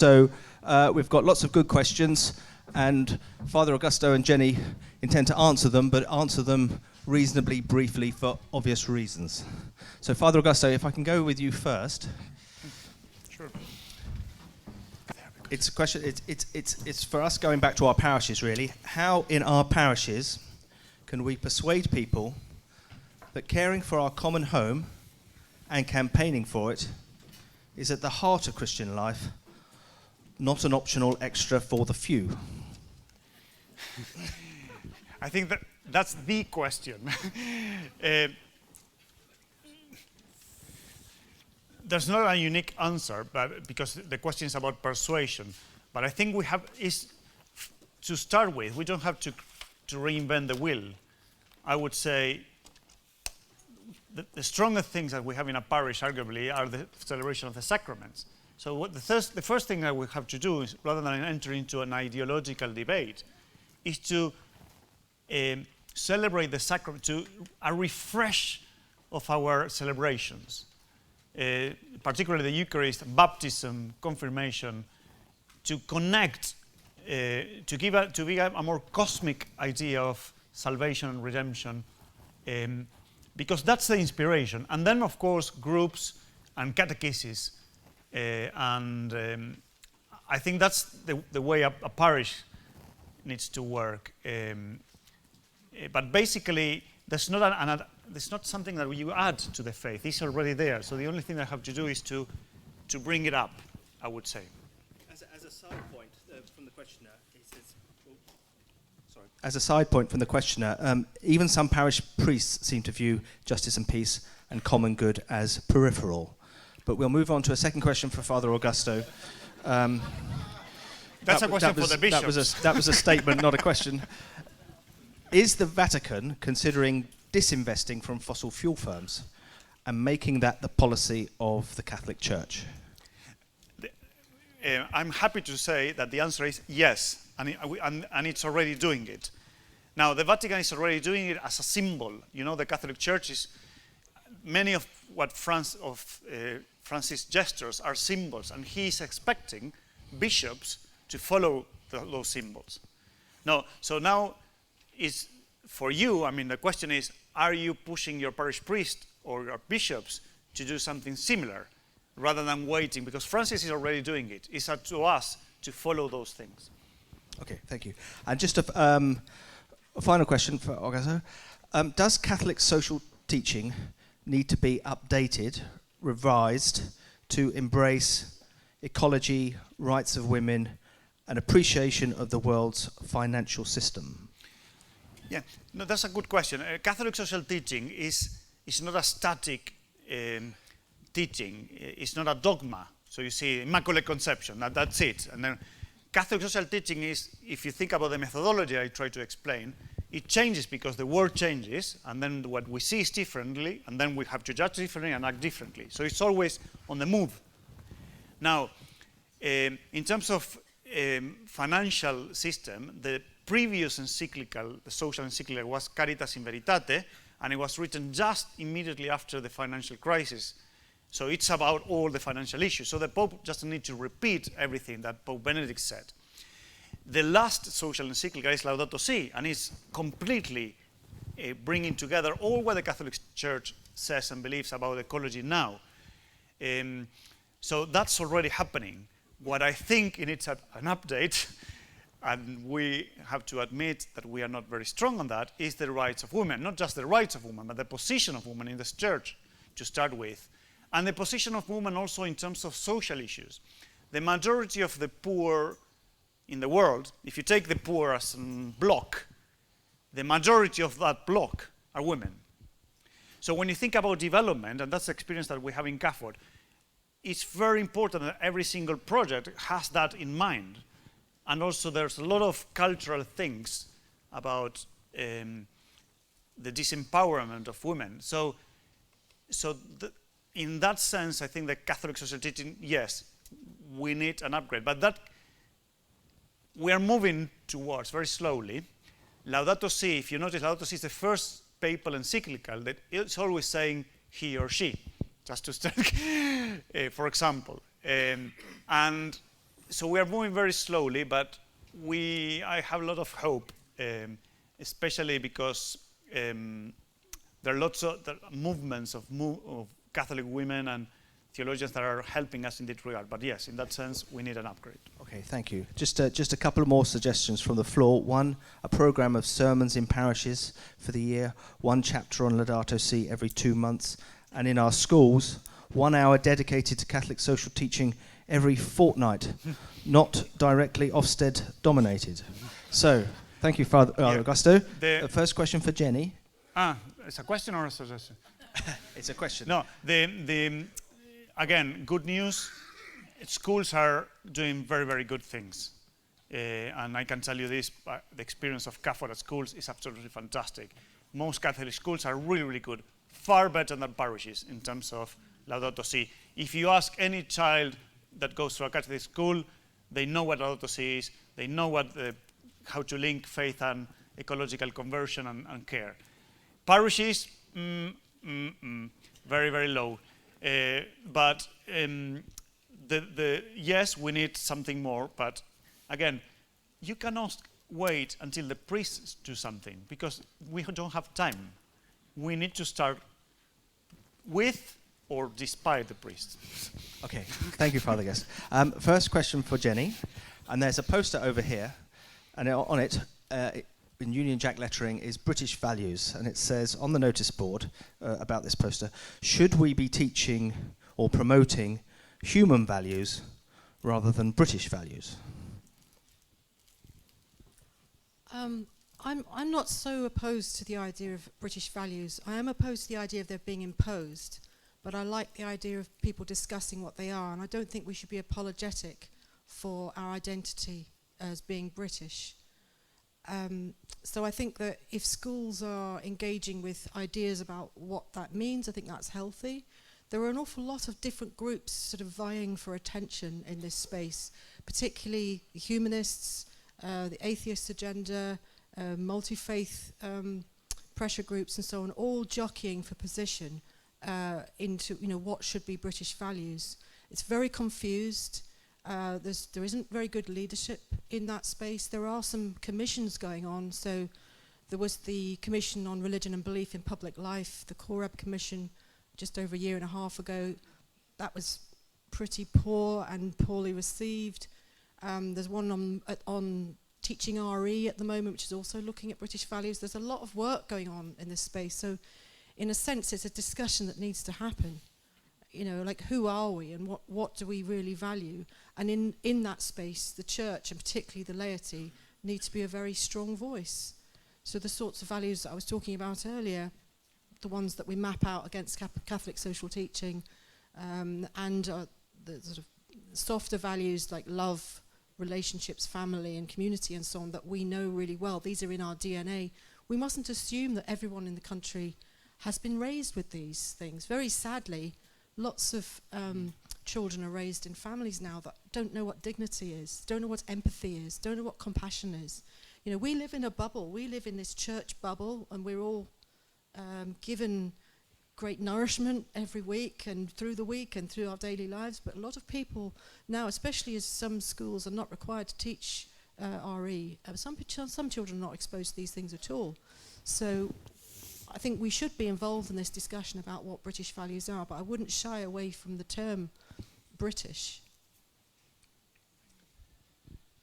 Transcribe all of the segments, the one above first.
So we've got lots of good questions, and Father Augusto and Jenny intend to answer them, but answer them reasonably briefly for obvious reasons. So Father Augusto, if I can go with you first. Sure. It's a question. It's for us going back to our parishes, really. How in our parishes can we persuade people that caring for our common home and campaigning for it is at the heart of Christian life, not an optional extra for the few? I think that's the question. There's not a unique answer, but because the question is about persuasion. But I think to start with, we don't have to reinvent the wheel. I would say the strongest things that we have in a parish, arguably, are the celebration of the sacraments. So the first thing that we have to do is, rather than enter into an ideological debate, is to celebrate the sacrament, to a refresh of our celebrations, particularly the Eucharist, baptism, confirmation, to connect, to give a more cosmic idea of salvation and redemption, because that's the inspiration. And then, of course, groups and catechesis. I think that's the way a parish needs to work. But basically, there's not something that you add to the faith. It's already there. So the only thing I have to do is to bring it up, I would say. As a side point from the questioner, he says, as a side point from the questioner, even some parish priests seem to view justice and peace and common good as peripheral. But we'll move on to a second question for Father Augusto. That's a question for the bishop. That was a statement, not a question. Is the Vatican considering disinvesting from fossil fuel firms and making that the policy of the Catholic Church? I'm happy to say that the answer is yes, and it's already doing it. Now, the Vatican is already doing it as a symbol. You know, the Catholic Church is, many of what Francis gestures are symbols, and he is expecting bishops to follow those symbols. So now is for you, the question is, are you pushing your parish priest or your bishops to do something similar rather than waiting? Because Francis is already doing it. It's up to us to follow those things. Okay, thank you. And just a final question for Augusto. Does Catholic social teaching need to be updated, revised, to embrace ecology, rights of women, and appreciation of the world's financial system? Yeah, no, that's a good question. Catholic social teaching is not a static teaching. It's not a dogma. So you see, Immaculate Conception, that's it. And then Catholic social teaching is, if you think about the methodology I try to explain, it changes because the world changes, and then what we see is differently, and then we have to judge differently and act differently. So it's always on the move. Now, in terms of financial system, the previous encyclical, the social encyclical, was Caritas in Veritate, and it was written just immediately after the financial crisis. So it's about all the financial issues. So the Pope doesn't need to repeat everything that Pope Benedict said. The last social encyclical is Laudato Si, and it's completely bringing together all what the Catholic Church says and believes about ecology now. So that's already happening. What I think it needs an update, and we have to admit that we are not very strong on that, is the rights of women. Not just the rights of women, but the position of women in this church, to start with. And the position of women also in terms of social issues. The majority of the poor in the world, if you take the poor as a block, the majority of that block are women. So when you think about development, and that's the experience that we have in CAFOD, it's very important that every single project has that in mind. And also there's a lot of cultural things about the disempowerment of women. So in that sense, I think the Catholic social teaching, yes, we need an upgrade. But that we are moving towards very slowly. Laudato Si, if you notice, Laudato Si is the first papal encyclical that it's always saying he or she, just to start, for example. And so we are moving very slowly, but I have a lot of hope, especially because there are lots of movements of Catholic women and theologians that are helping us in that regard. But yes, in that sense, we need an upgrade. Okay, thank you. Just a couple of more suggestions from the floor. One, a program of sermons in parishes for the year, one chapter on Laudato Si every 2 months, and in our schools, 1 hour dedicated to Catholic social teaching every fortnight, not directly Ofsted dominated. So, thank you, Father Augusto. The first question for Jenny. It's a question or a suggestion? It's a question. No, again, good news. Schools are doing very, very good things. And I can tell you this, the experience of Catholic schools is absolutely fantastic. Most Catholic schools are really, really good, far better than parishes in terms of Laudato Si. If you ask any child that goes to a Catholic school, they know what Laudato Si is, they know how to link faith and ecological conversion and care. Parishes, very, very low. But yes, we need something more, but again, you cannot wait until the priests do something, because we don't have time. We need to start with or despite the priests. Okay, thank you, Father Guest. First question for Jenny, and there's a poster over here, and on it, in Union Jack lettering, is British values, and it says on the notice board about this poster, should we be teaching or promoting human values rather than British values? I'm not so opposed to the idea of British values. I am opposed to the idea of them being imposed, but I like the idea of people discussing what they are, and I don't think we should be apologetic for our identity as being British. So I think that if schools are engaging with ideas about what that means, I think that's healthy. There are an awful lot of different groups sort of vying for attention in this space, particularly the humanists, the atheist agenda, multi-faith pressure groups and so on, all jockeying for position into what should be British values. It's very confused. There isn't very good leadership in that space. There are some commissions going on. So there was the Commission on Religion and Belief in Public Life, the Coreb Commission, just over a year and a half ago. That was pretty poor and poorly received. There's one on teaching RE at the moment, which is also looking at British values. There's a lot of work going on in this space. So in a sense, it's a discussion that needs to happen. Like, who are we and what do we really value? And in that space, the church, and particularly the laity, need to be a very strong voice. So the sorts of values that I was talking about earlier, the ones that we map out against Catholic social teaching, and the sort of softer values like love, relationships, family and community and so on, that we know really well. These are in our DNA. We mustn't assume that everyone in the country has been raised with these things. Very sadly, lots of children are raised in families now that don't know what dignity is, don't know what empathy is, don't know what compassion is. We live in a bubble. We live in this church bubble, and we're all given great nourishment every week and through the week and through our daily lives. But a lot of people now, especially as some schools are not required to teach RE, some children are not exposed to these things at all. So I think we should be involved in this discussion about what British values are, but I wouldn't shy away from the term British.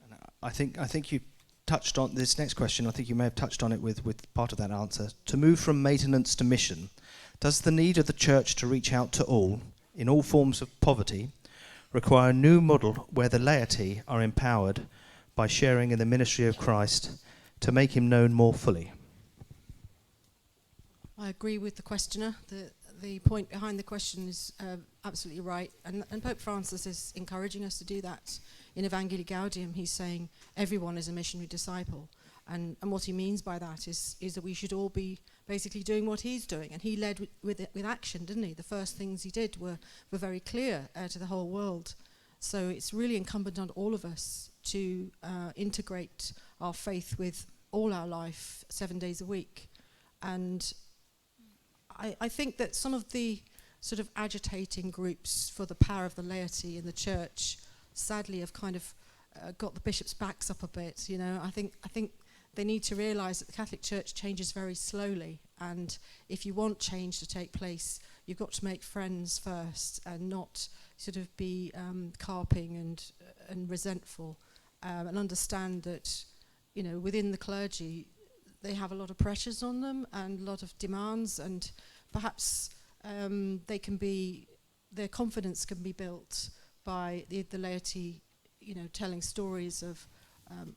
And I think you touched on this next question. I think you may have touched on it with part of that answer. To move from maintenance to mission, does the need of the church to reach out to all, in all forms of poverty, require a new model where the laity are empowered by sharing in the ministry of Christ to make him known more fully? I agree with the questioner. The point behind the question is absolutely right. And Pope Francis is encouraging us to do that. In Evangelii Gaudium, he's saying everyone is a missionary disciple. And what he means by that is that we should all be basically doing what he's doing. And he led with action, didn't he? The first things he did were very clear to the whole world. So it's really incumbent on all of us to integrate our faith with all our life 7 days a week. And I think that some of the sort of agitating groups for the power of the laity in the church sadly have kind of got the bishops' backs up a bit. You know, I think they need to realise that the Catholic Church changes very slowly, and if you want change to take place, you've got to make friends first and not sort of be carping and resentful, and understand that, you know, within the clergy they have a lot of pressures on them and a lot of demands, and perhaps their confidence can be built by the laity, you know, telling stories of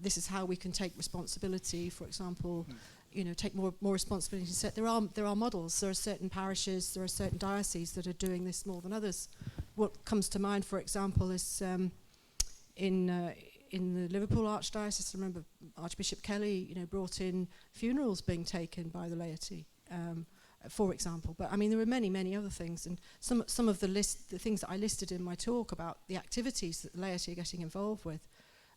this is how we can take responsibility, for example, you know, take more responsibility. There are models. There are certain parishes, there are certain dioceses that are doing this more than others. What comes to mind, for example, is in the Liverpool Archdiocese, I remember Archbishop Kelly, you know, brought in funerals being taken by the laity, for example. But I mean, there are many other things, and some of the things that I listed in my talk about the activities that the laity are getting involved with.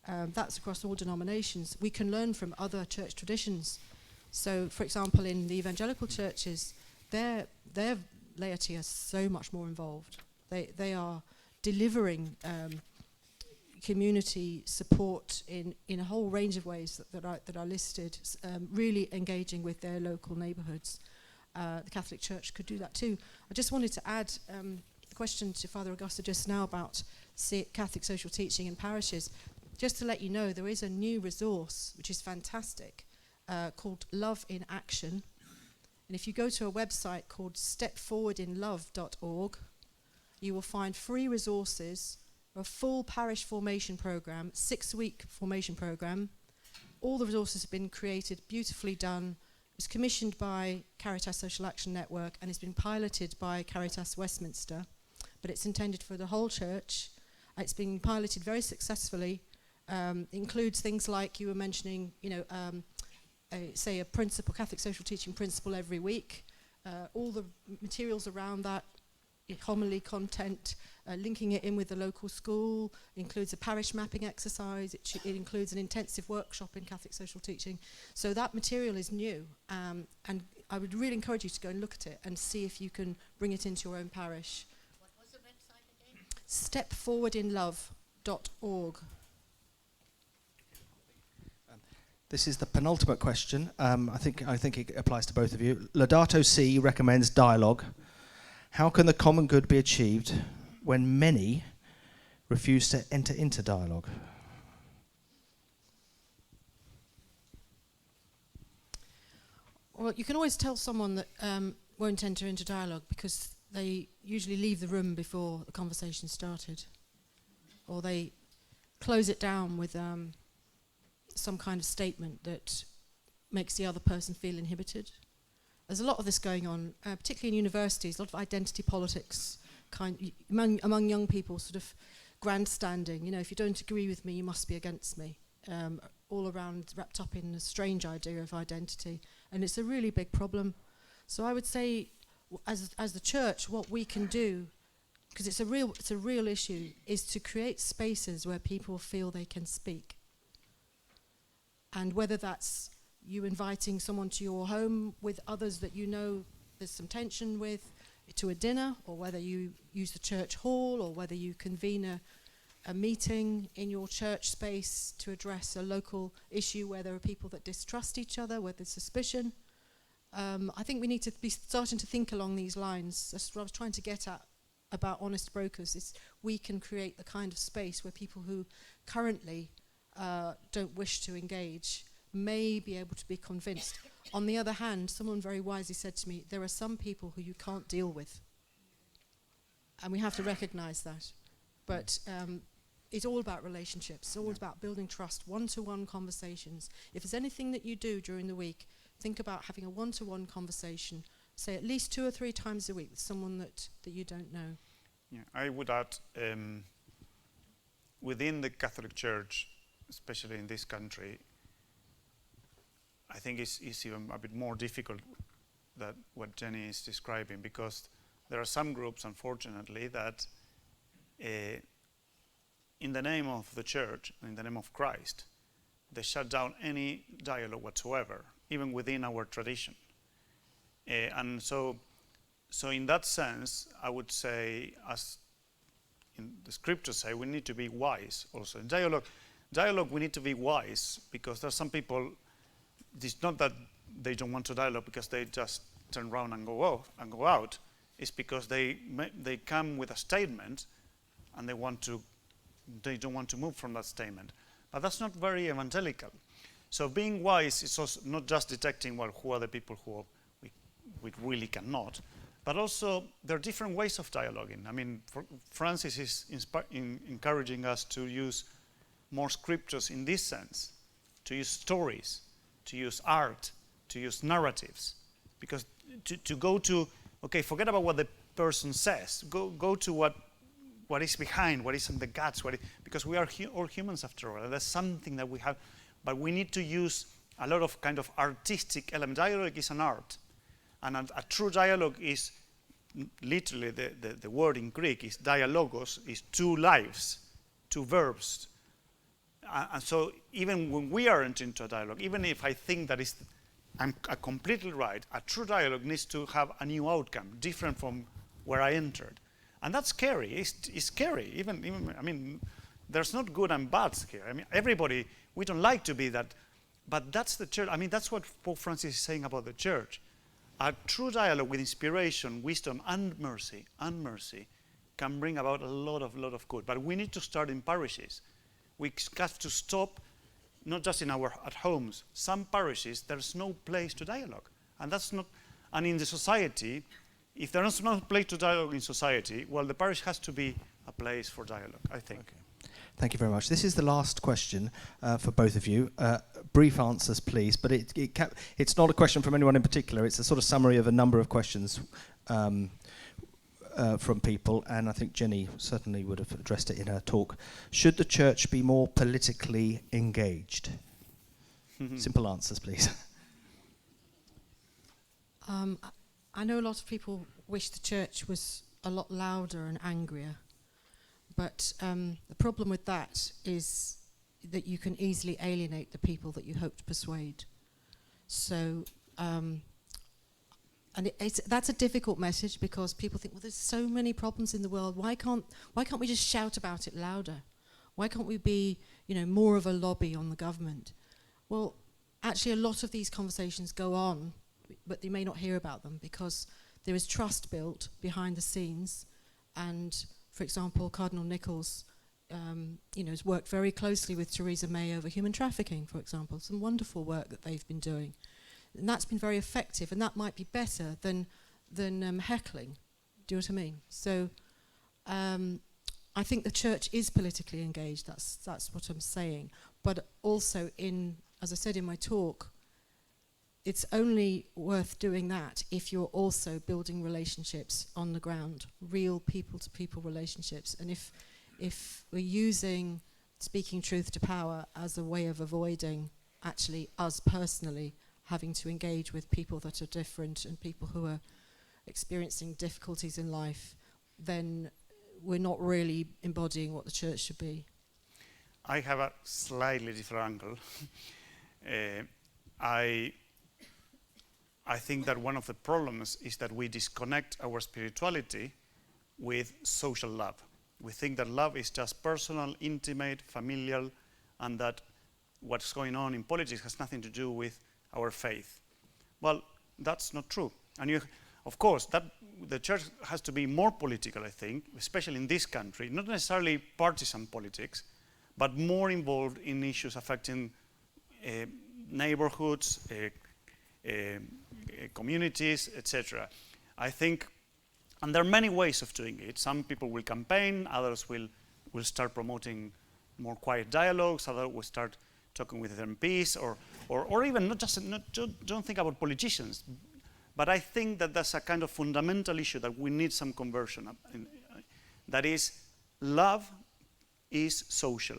That's across all denominations. We can learn from other church traditions. So, for example, in the evangelical churches, their laity are so much more involved. They are delivering community support in a whole range of ways that are listed, really engaging with their local neighbourhoods. The Catholic Church could do that too. I just wanted to add the question to Father Augusto just now about Catholic social teaching in parishes. Just to let you know, there is a new resource which is fantastic, called Love in Action. And if you go to a website called stepforwardinlove.org, you will find free resources, a full parish formation program, 6-week formation program. All the resources have been created, beautifully done. It was commissioned by Caritas Social Action Network and it's been piloted by Caritas Westminster, but it's intended for the whole church. It's been piloted very successfully. Includes things like you were mentioning, you know, say a principle, Catholic social teaching principle every week. All the materials around that, homily content, linking it in with the local school, includes a parish mapping exercise, it includes an intensive workshop in Catholic social teaching. So that material is new, and I would really encourage you to go and look at it and see if you can bring it into your own parish. What was the website again? stepforwardinlove.org. This is the penultimate question. I think it applies to both of you. Laudato Si recommends dialogue. How can the common good be achieved when many refuse to enter into dialogue? Well, you can always tell someone that won't enter into dialogue because they usually leave the room before the conversation started, or they close it down with some kind of statement that makes the other person feel inhibited. There's a lot of this going on, particularly in universities, a lot of identity politics among young people, sort of grandstanding. You know, if you don't agree with me, you must be against me. All around, wrapped up in a strange idea of identity, and it's a really big problem. So I would say, as the church, what we can do, because it's a real issue, is to create spaces where people feel they can speak. And whether that's you inviting someone to your home with others that you know there's some tension with, to a dinner, or whether you use the church hall, or whether you convene a meeting in your church space to address a local issue where there are people that distrust each other, where there's suspicion. I think we need to be starting to think along these lines. That's what I was trying to get at about honest brokers, is we can create the kind of space where people who currently don't wish to engage may be able to be convinced. On the other hand, someone very wisely said to me, there are some people who you can't deal with. And we have to recognize that. But it's all about relationships. It's all about building trust, one-to-one conversations. If there's anything that you do during the week, think about having a one-to-one conversation, say at least 2 or 3 times a week with someone that you don't know. Yeah, I would add, within the Catholic Church, especially in this country, I think it's even a bit more difficult than what Jenny is describing, because there are some groups, unfortunately, that in the name of the church, in the name of Christ, they shut down any dialogue whatsoever, even within our tradition. And so in that sense, I would say, as in the scriptures say we need to be wise also. In dialogue we need to be wise, because there are some people, it's not that they don't want to dialogue because they just turn around and go out. It's because they come with a statement and they don't want to move from that statement. But that's not very evangelical. So being wise is also not just detecting, well, who are the people who we really cannot, but also there are different ways of dialoguing. I mean, Francis is encouraging us to use more scriptures in this sense, to use stories, to use art, to use narratives. Because to go to, okay, forget about what the person says, go to what is behind, what is in the guts, because we are all humans after all. There's something that we have, but we need to use a lot of kind of artistic element. Dialogue is an art, and a true dialogue is literally the word in Greek is dialogos, is two lives, two verbs. And so even when we are entering into a dialogue, even if I think that I'm completely right, a true dialogue needs to have a new outcome, different from where I entered. And that's scary. It's scary. Even I mean, there's not good and bad here. I mean, everybody, we don't like to be that, but that's the church. I mean, that's what Pope Francis is saying about the church. A true dialogue with inspiration, wisdom, and mercy can bring about a lot of good. But we need to start in parishes. We have to stop, not just at homes. Some parishes, there's no place to dialogue. And that's not, and in the society, if there is no place to dialogue in society, well, the parish has to be a place for dialogue, I think. Okay. Thank you very much. This is the last question for both of you. Brief answers, please, but it's not a question from anyone in particular. It's a sort of summary of a number of questions from people, and I think Jenny certainly would have addressed it in her talk. Should the church be more politically engaged? Simple answers, please. I know a lot of people wish the church was a lot louder and angrier, but the problem with that is that you can easily alienate the people that you hope to persuade. So, and that's a difficult message, because people think, well, there's so many problems in the world. Why can't we just shout about it louder? Why can't we be, more of a lobby on the government? Well, actually, a lot of these conversations go on, but you may not hear about them because there is trust built behind the scenes. And, for example, Cardinal Nichols, has worked very closely with Theresa May over human trafficking, for example. Some wonderful work that they've been doing. And that's been very effective, and that might be better than heckling. Do you know what I mean? So I think the church is politically engaged. That's what I'm saying. But also, as I said in my talk, it's only worth doing that if you're also building relationships on the ground, real people-to-people relationships. And if we're using speaking truth to power as a way of avoiding actually us personally having to engage with people that are different and people who are experiencing difficulties in life, then we're not really embodying what the church should be. I have a slightly different angle. I think that one of the problems is that we disconnect our spirituality with social love. We think that love is just personal, intimate, familial, and that what's going on in politics has nothing to do with our faith. Well, that's not true. And of course, that the church has to be more political, I think, especially in this country, not necessarily partisan politics, but more involved in issues affecting neighborhoods, communities, etc. I think, and there are many ways of doing it. Some people will campaign, others will start promoting more quiet dialogues, others will start talking with MPs, or even don't think about politicians. But I think that that's a kind of fundamental issue that we need some conversion. That is, love is social.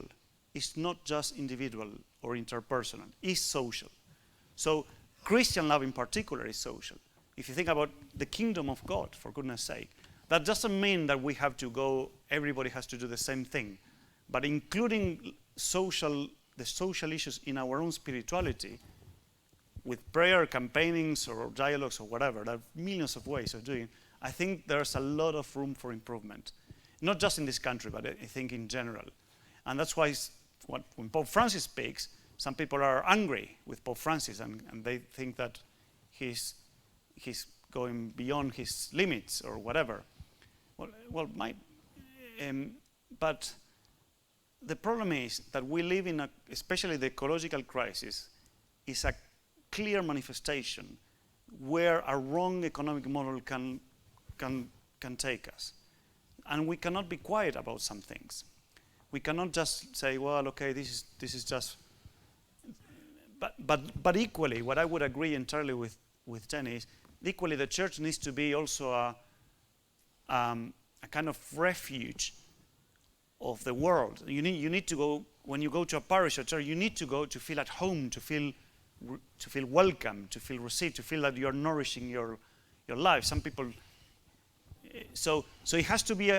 It's not just individual or interpersonal. It's social. So Christian love in particular is social. If you think about the kingdom of God, for goodness sake, that doesn't mean that we have to go, everybody has to do the same thing. But including the social issues in our own spirituality, with prayer, campaignings, or dialogues, or whatever, there are millions of ways of doing it. I think there's a lot of room for improvement. not just in this country, but I think in general. And that's why when Pope Francis speaks, some people are angry with Pope Francis, and they think that he's going beyond his limits or whatever. But the problem is that we live in especially the ecological crisis, is a clear manifestation where a wrong economic model can take us. And we cannot be quiet about some things. We cannot just say, well, okay, this is just. But equally, what I would agree entirely with Jenny is, equally the church needs to be also a kind of refuge of the world. You need to go, when you go to a parish or church, you need to go to feel at home, to feel welcome, to feel received, to feel that you are nourishing your life. Some people, so it has to be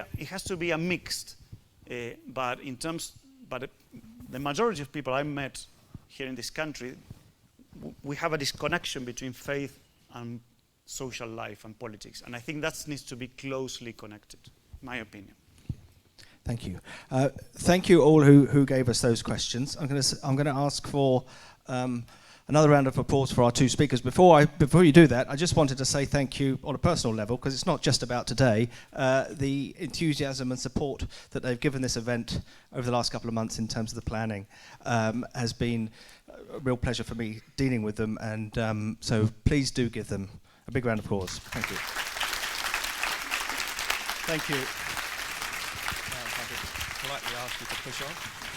a mixed. But the majority of people I met here in this country, we have a disconnection between faith and social life and politics, and I think that needs to be closely connected, in my opinion. Thank you. Thank you all who gave us those questions. I'm going to ask for another round of applause for our two speakers. Before you do that, I just wanted to say thank you on a personal level, because it's not just about today. The enthusiasm and support that they've given this event over the last couple of months in terms of the planning has been a real pleasure for me dealing with them, and so please do give them a big round of applause. Thank you. Thank you. Now, if I could politely ask you to push on.